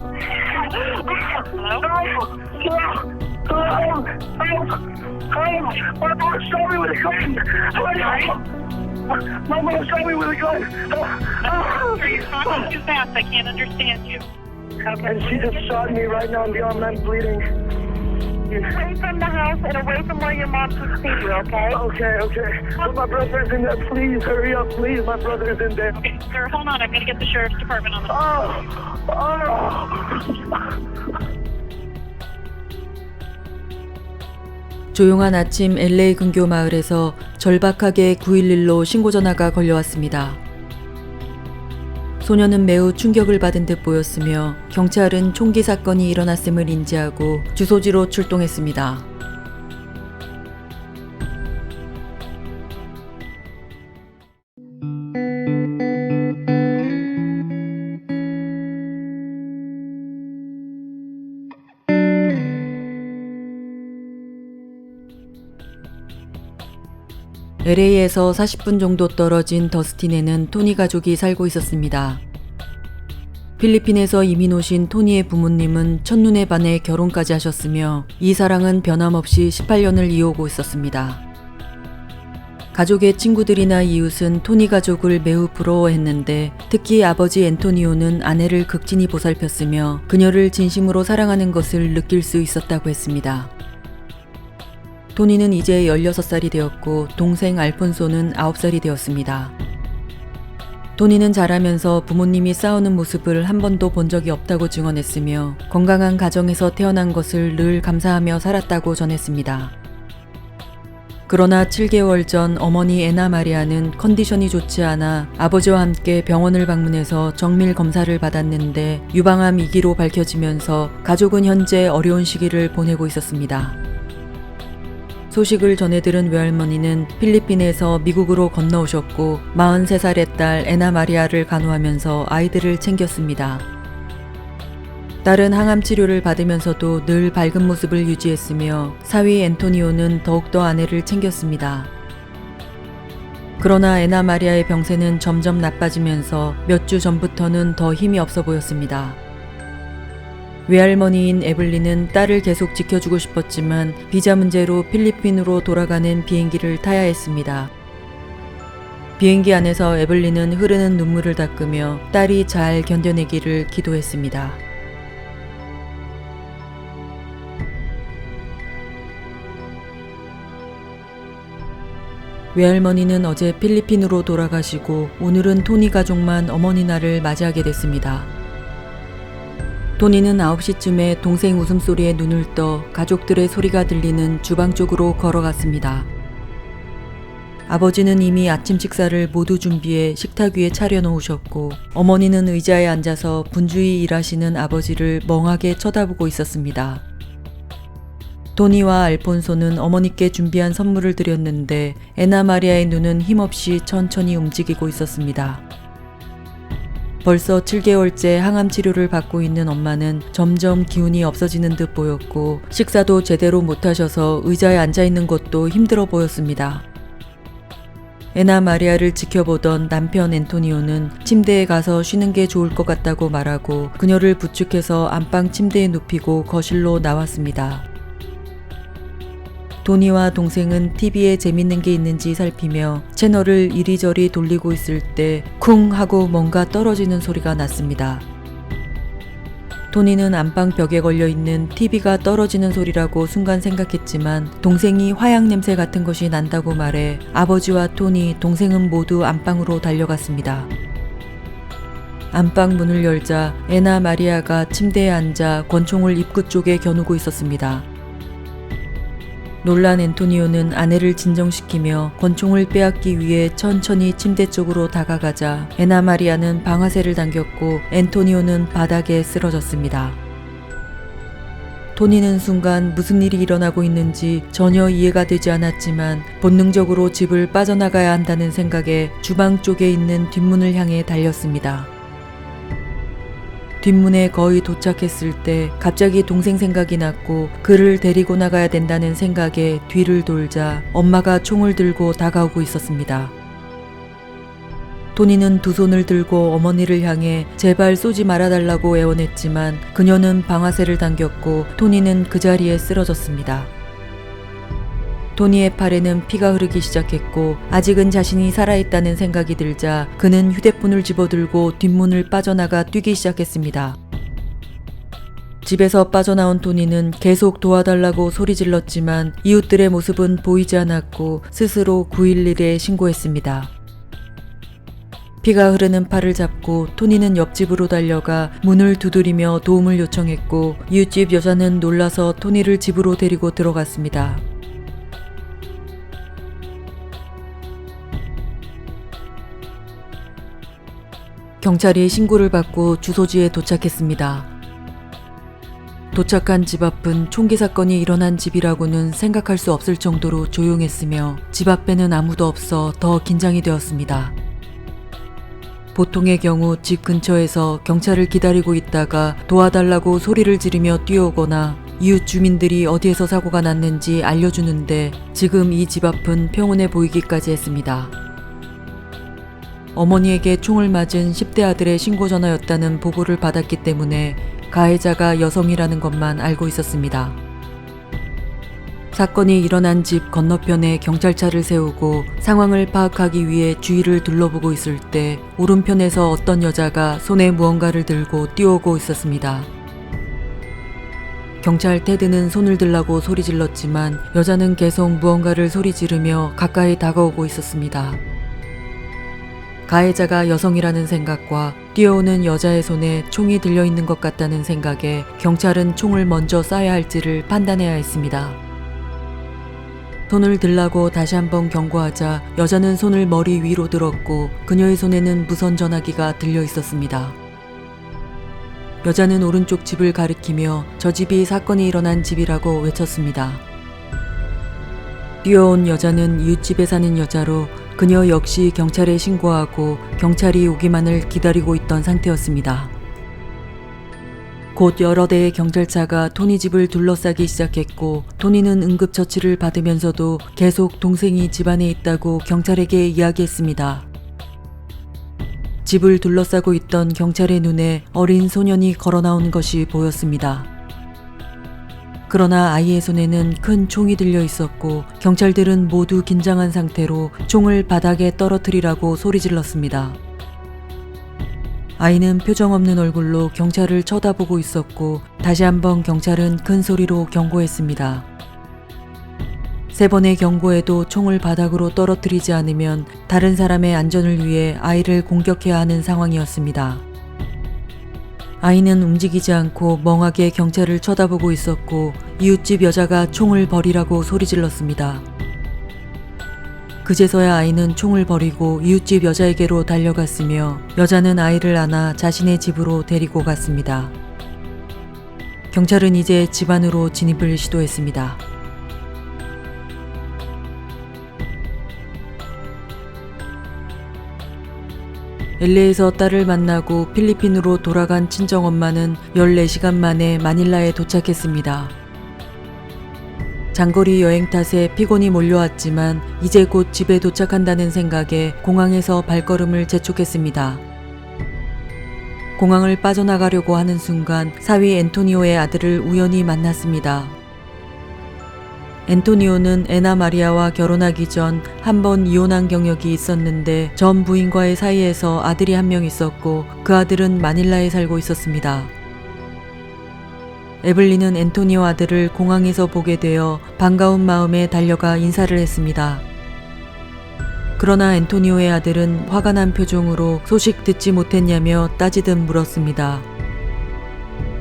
My mom shot me with a gun. My mom shot me with a gun. You're talking too fast. I can't understand you. And she just shot me right now. I'm bleeding. Away from the house and away from where your mom can see you, okay? Okay. But my brother's in there. Please hurry up, please. My brother's in there. Okay, sir, hold on. I'm going to get the sheriff's department on the 조용한 아침 LA 근교 마을에서 절박하게 911로 신고 전화가 걸려왔습니다. 소녀는 매우 충격을 받은 듯 보였으며 경찰은 총기 사건이 일어났음을 인지하고 주소지로 출동했습니다. LA에서 40분 정도 떨어진 더스틴에는 토니 가족이 살고 있었습니다. 필리핀에서 이민 오신 토니의 부모님은 첫눈에 반해 결혼까지 하셨으며 이 사랑은 변함없이 18년을 이어오고 있었습니다. 가족의 친구들이나 이웃은 토니 가족을 매우 부러워했는데 특히 아버지 앤토니오는 아내를 극진히 보살폈으며 그녀를 진심으로 사랑하는 것을 느낄 수 있었다고 했습니다. 토니는 이제 16살이 되었고 동생 알폰소는 9살이 되었습니다. 토니는 자라면서 부모님이 싸우는 모습을 한 번도 본 적이 없다고 증언했으며 건강한 가정에서 태어난 것을 늘 감사하며 살았다고 전했습니다. 그러나 7개월 전 어머니 애나 마리아는 컨디션이 좋지 않아 아버지와 함께 병원을 방문해서 정밀 검사를 받았는데 유방암 2기로 밝혀지면서 가족은 현재 어려운 시기를 보내고 있었습니다. 소식을 전해 들은 외할머니는 필리핀에서 미국으로 건너오셨고 43살의 딸 애나 마리아를 간호하면서 아이들을 챙겼습니다. 딸은 항암 치료를 받으면서도 늘 밝은 모습을 유지했으며 사위 앤토니오는 더욱더 아내를 챙겼습니다. 그러나 애나 마리아의 병세는 점점 나빠지면서 몇 주 전부터는 더 힘이 없어 보였습니다. 외할머니인 에블린은 딸을 계속 지켜주고 싶었지만 비자 문제로 필리핀으로 돌아가는 비행기를 타야 했습니다. 비행기 안에서 에블린은 흐르는 눈물을 닦으며 딸이 잘 견뎌내기를 기도했습니다. 외할머니는 어제 필리핀으로 돌아가시고 오늘은 토니 가족만 어머니날을 맞이하게 됐습니다. 토니는 9시쯤에 동생 웃음소리에 눈을 떠 가족들의 소리가 들리는 주방 쪽으로 걸어갔습니다. 아버지는 이미 아침 식사를 모두 준비해 식탁 위에 차려놓으셨고 어머니는 의자에 앉아서 분주히 일하시는 아버지를 멍하게 쳐다보고 있었습니다. 토니와 알폰소는 어머니께 준비한 선물을 드렸는데 애나 마리아의 눈은 힘없이 천천히 움직이고 있었습니다. 벌써 7개월째 항암 치료를 받고 있는 엄마는 점점 기운이 없어지는 듯 보였고 식사도 제대로 못하셔서 의자에 앉아있는 것도 힘들어 보였습니다. 애나 마리아를 지켜보던 남편 앤토니오는 침대에 가서 쉬는 게 좋을 것 같다고 말하고 그녀를 부축해서 안방 침대에 눕히고 거실로 나왔습니다. 토니와 동생은 TV에 재밌는 게 있는지 살피며 채널을 이리저리 돌리고 있을 때 쿵 하고 뭔가 떨어지는 소리가 났습니다. 토니는 안방 벽에 걸려있는 TV가 떨어지는 소리라고 순간 생각했지만 동생이 화약 냄새 같은 것이 난다고 말해 아버지와 토니, 동생은 모두 안방으로 달려갔습니다. 안방 문을 열자 애나 마리아가 침대에 앉아 권총을 입구 쪽에 겨누고 있었습니다. 놀란 앤토니오는 아내를 진정시키며 권총을 빼앗기 위해 천천히 침대 쪽으로 다가가자 애나 마리아는 방아쇠를 당겼고 앤토니오는 바닥에 쓰러졌습니다. 토니는 순간 무슨 일이 일어나고 있는지 전혀 이해가 되지 않았지만 본능적으로 집을 빠져나가야 한다는 생각에 주방 쪽에 있는 뒷문을 향해 달렸습니다. 뒷문에 거의 도착했을 때 갑자기 동생 생각이 났고 그를 데리고 나가야 된다는 생각에 뒤를 돌자 엄마가 총을 들고 다가오고 있었습니다. 토니는 두 손을 들고 어머니를 향해 제발 쏘지 말아달라고 애원했지만 그녀는 방아쇠를 당겼고 토니는 그 자리에 쓰러졌습니다. 토니의 팔에는 피가 흐르기 시작했고 아직은 자신이 살아있다는 생각이 들자 그는 휴대폰을 집어들고 뒷문을 빠져나가 뛰기 시작했습니다. 집에서 빠져나온 토니는 계속 도와달라고 소리질렀지만 이웃들의 모습은 보이지 않았고 스스로 911에 신고했습니다. 피가 흐르는 팔을 잡고 토니는 옆집으로 달려가 문을 두드리며 도움을 요청했고 이웃집 여자는 놀라서 토니를 집으로 데리고 들어갔습니다. 경찰이 신고를 받고 주소지에 도착했습니다. 도착한 집 앞은 총기 사건이 일어난 집이라고는 생각할 수 없을 정도로 조용했으며 집 앞에는 아무도 없어 더 긴장이 되었습니다. 보통의 경우 집 근처에서 경찰을 기다리고 있다가 도와달라고 소리를 지르며 뛰어오거나 이웃 주민들이 어디에서 사고가 났는지 알려주는데 지금 이 집 앞은 평온해 보이기까지 했습니다. 어머니에게 총을 맞은 10대 아들의 신고 전화였다는 보고를 받았기 때문에 가해자가 여성이라는 것만 알고 있었습니다. 사건이 일어난 집 건너편에 경찰차를 세우고 상황을 파악하기 위해 주위를 둘러보고 있을 때 오른편에서 어떤 여자가 손에 무언가를 들고 뛰어오고 있었습니다. 경찰 테드는 손을 들라고 소리 질렀지만 여자는 계속 무언가를 소리 지르며 가까이 다가오고 있었습니다. 가해자가 여성이라는 생각과 뛰어오는 여자의 손에 총이 들려있는 것 같다는 생각에 경찰은 총을 먼저 쏴야 할지를 판단해야 했습니다. 손을 들라고 다시 한번 경고하자 여자는 손을 머리 위로 들었고 그녀의 손에는 무선 전화기가 들려 있었습니다. 여자는 오른쪽 집을 가리키며 저 집이 사건이 일어난 집이라고 외쳤습니다. 뛰어온 여자는 이웃집에 사는 여자로 그녀 역시 경찰에 신고하고 경찰이 오기만을 기다리고 있던 상태였습니다. 곧 여러 대의 경찰차가 토니 집을 둘러싸기 시작했고 토니는 응급처치를 받으면서도 계속 동생이 집안에 있다고 경찰에게 이야기했습니다. 집을 둘러싸고 있던 경찰의 눈에 어린 소년이 걸어나온 것이 보였습니다. 그러나 아이의 손에는 큰 총이 들려 있었고 경찰들은 모두 긴장한 상태로 총을 바닥에 떨어뜨리라고 소리질렀습니다. 아이는 표정 없는 얼굴로 경찰을 쳐다보고 있었고 다시 한번 경찰은 큰 소리로 경고했습니다. 3번의 경고에도 총을 바닥으로 떨어뜨리지 않으면 다른 사람의 안전을 위해 아이를 공격해야 하는 상황이었습니다. 아이는 움직이지 않고 멍하게 경찰을 쳐다보고 있었고 이웃집 여자가 총을 버리라고 소리질렀습니다. 그제서야 아이는 총을 버리고 이웃집 여자에게로 달려갔으며 여자는 아이를 안아 자신의 집으로 데리고 갔습니다. 경찰은 이제 집 안으로 진입을 시도했습니다. LA에서 딸을 만나고 필리핀으로 돌아간 친정엄마는 14시간 만에 마닐라에 도착했습니다. 장거리 여행 탓에 피곤이 몰려왔지만 이제 곧 집에 도착한다는 생각에 공항에서 발걸음을 재촉했습니다. 공항을 빠져나가려고 하는 순간 사위 앤토니오의 아들을 우연히 만났습니다. 앤토니오는 애나 마리아와 결혼하기 전 한 번 이혼한 경력이 있었는데 전 부인과의 사이에서 아들이 한 명 있었고 그 아들은 마닐라에 살고 있었습니다. 에블린은 앤토니오 아들을 공항에서 보게 되어 반가운 마음에 달려가 인사를 했습니다. 그러나 앤토니오의 아들은 화가 난 표정으로 소식 듣지 못했냐며 따지듯 물었습니다.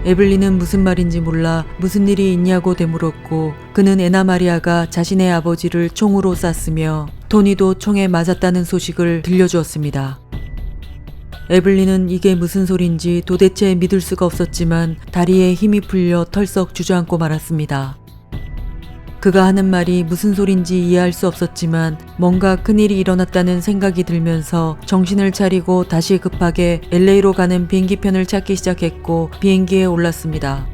에블린은 무슨 말인지 몰라 무슨 일이 있냐고 되물었고 그는 애나 마리아가 자신의 아버지를 총으로 쐈으며 토니도 총에 맞았다는 소식을 들려주었습니다. 에블린은 이게 무슨 소린지 도대체 믿을 수가 없었지만 다리에 힘이 풀려 털썩 주저앉고 말았습니다. 그가 하는 말이 무슨 소린지 이해할 수 없었지만 뭔가 큰일이 일어났다는 생각이 들면서 정신을 차리고 다시 급하게 LA로 가는 비행기편을 찾기 시작했고 비행기에 올랐습니다.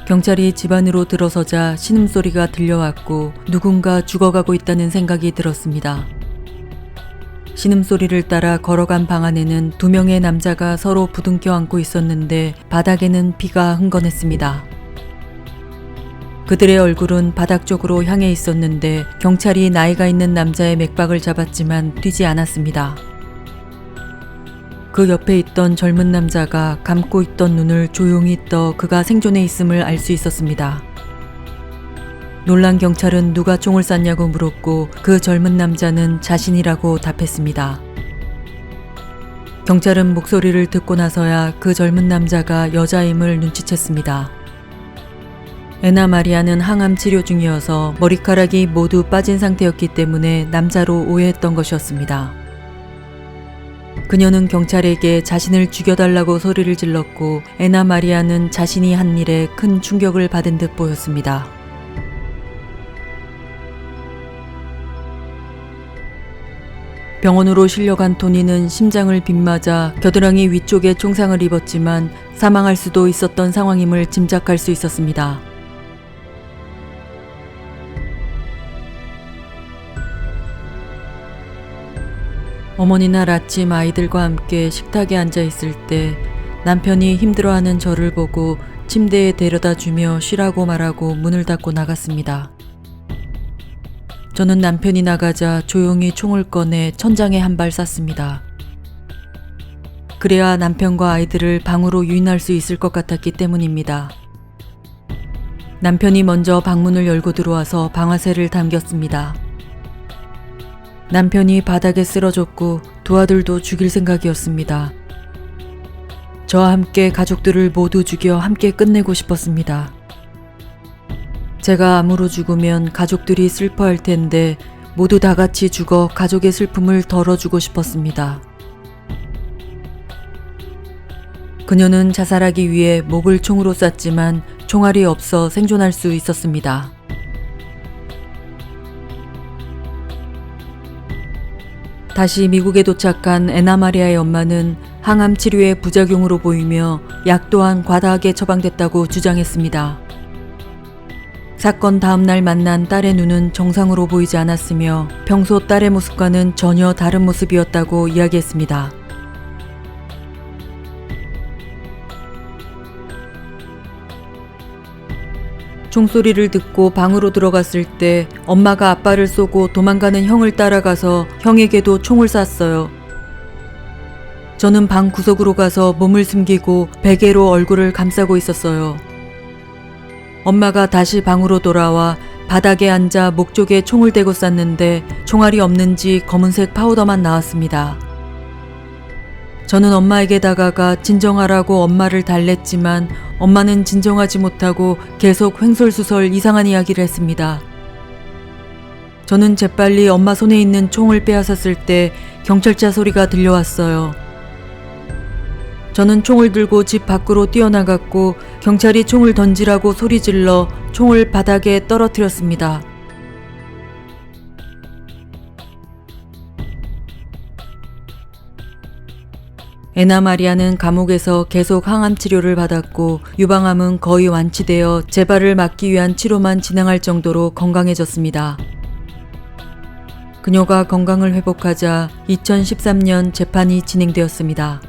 경찰이 집 안으로 들어서자 신음소리가 들려왔고 누군가 죽어가고 있다는 생각이 들었습니다. 신음소리를 따라 걸어간 방 안에는 2명의 남자가 서로 부둥켜 안고 있었는데 바닥에는 피가 흥건했습니다. 그들의 얼굴은 바닥 쪽으로 향해 있었는데 경찰이 나이가 있는 남자의 맥박을 잡았지만 뛰지 않았습니다. 그 옆에 있던 젊은 남자가 감고 있던 눈을 조용히 떠 그가 생존해 있음을 알 수 있었습니다. 놀란 경찰은 누가 총을 쐈냐고 물었고 그 젊은 남자는 자신이라고 답했습니다. 경찰은 목소리를 듣고 나서야 그 젊은 남자가 여자임을 눈치챘습니다. 애나 마리아는 항암 치료 중이어서 머리카락이 모두 빠진 상태였기 때문에 남자로 오해했던 것이었습니다. 그녀는 경찰에게 자신을 죽여달라고 소리를 질렀고 애나 마리아는 자신이 한 일에 큰 충격을 받은 듯 보였습니다. 병원으로 실려간 토니는 심장을 빗맞아 겨드랑이 위쪽에 총상을 입었지만 사망할 수도 있었던 상황임을 짐작할 수 있었습니다. 어머니 날 아침 아이들과 함께 식탁에 앉아 있을 때 남편이 힘들어하는 저를 보고 침대에 데려다 주며 쉬라고 말하고 문을 닫고 나갔습니다. 저는 남편이 나가자 조용히 총을 꺼내 천장에 한 발 쐈습니다. 그래야 남편과 아이들을 방으로 유인할 수 있을 것 같았기 때문입니다. 남편이 먼저 방문을 열고 들어와서 방아쇠를 당겼습니다. 남편이 바닥에 쓰러졌고 두 아들도 죽일 생각이었습니다. 저와 함께 가족들을 모두 죽여 함께 끝내고 싶었습니다. 제가 암으로 죽으면 가족들이 슬퍼할 텐데 모두 다 같이 죽어 가족의 슬픔을 덜어주고 싶었습니다. 그녀는 자살하기 위해 목을 총으로 쐈지만 총알이 없어 생존할 수 있었습니다. 다시 미국에 도착한 애나 마리아의 엄마는 항암 치료의 부작용으로 보이며 약 또한 과다하게 처방됐다고 주장했습니다. 사건 다음 날 만난 딸의 눈은 정상으로 보이지 않았으며 평소 딸의 모습과는 전혀 다른 모습이었다고 이야기했습니다. 총소리를 듣고 방으로 들어갔을 때 엄마가 아빠를 쏘고 도망가는 형을 따라가서 형에게도 총을 쐈어요. 저는 방 구석으로 가서 몸을 숨기고 베개로 얼굴을 감싸고 있었어요. 엄마가 다시 방으로 돌아와 바닥에 앉아 목 쪽에 총을 대고 쐈는데 총알이 없는지 검은색 파우더만 나왔습니다. 저는 엄마에게 다가가 진정하라고 엄마를 달랬지만 엄마는 진정하지 못하고 계속 횡설수설 이상한 이야기를 했습니다. 저는 재빨리 엄마 손에 있는 총을 빼앗았을 때 경찰차 소리가 들려왔어요. 저는 총을 들고 집 밖으로 뛰어나갔고 경찰이 총을 던지라고 소리질러 총을 바닥에 떨어뜨렸습니다. 애나 마리아는 감옥에서 계속 항암 치료를 받았고 유방암은 거의 완치되어 재발을 막기 위한 치료만 진행할 정도로 건강해졌습니다. 그녀가 건강을 회복하자 2013년 재판이 진행되었습니다.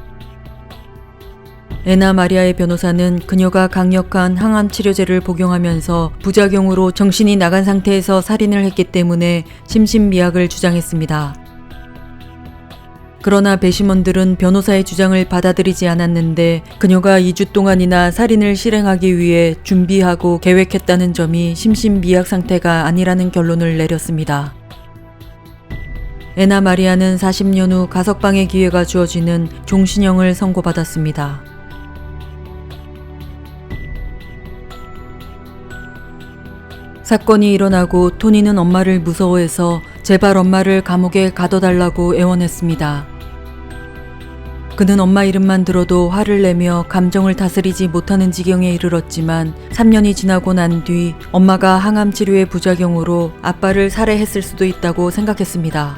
애나 마리아의 변호사는 그녀가 강력한 항암 치료제를 복용하면서 부작용으로 정신이 나간 상태에서 살인을 했기 때문에 심신미약을 주장했습니다. 그러나 배심원들은 변호사의 주장을 받아들이지 않았는데 그녀가 2주 동안이나 살인을 실행하기 위해 준비하고 계획했다는 점이 심신미약 상태가 아니라는 결론을 내렸습니다. 애나 마리아는 40년 후 가석방의 기회가 주어지는 종신형을 선고받았습니다. 사건이 일어나고 토니는 엄마를 무서워해서 제발 엄마를 감옥에 가둬달라고 애원했습니다. 그는 엄마 이름만 들어도 화를 내며 감정을 다스리지 못하는 지경에 이르렀지만 3년이 지나고 난 뒤 엄마가 항암 치료의 부작용으로 아빠를 살해했을 수도 있다고 생각했습니다.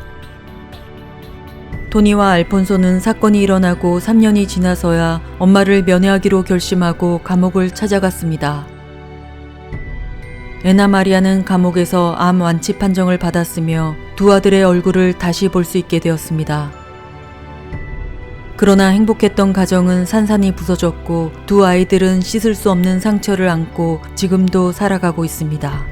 토니와 알폰소는 사건이 일어나고 3년이 지나서야 엄마를 면회하기로 결심하고 감옥을 찾아갔습니다. 에나 마리아는 감옥에서 암 완치 판정을 받았으며 두 아들의 얼굴을 다시 볼 수 있게 되었습니다. 그러나 행복했던 가정은 산산이 부서졌고 두 아이들은 씻을 수 없는 상처를 안고 지금도 살아가고 있습니다.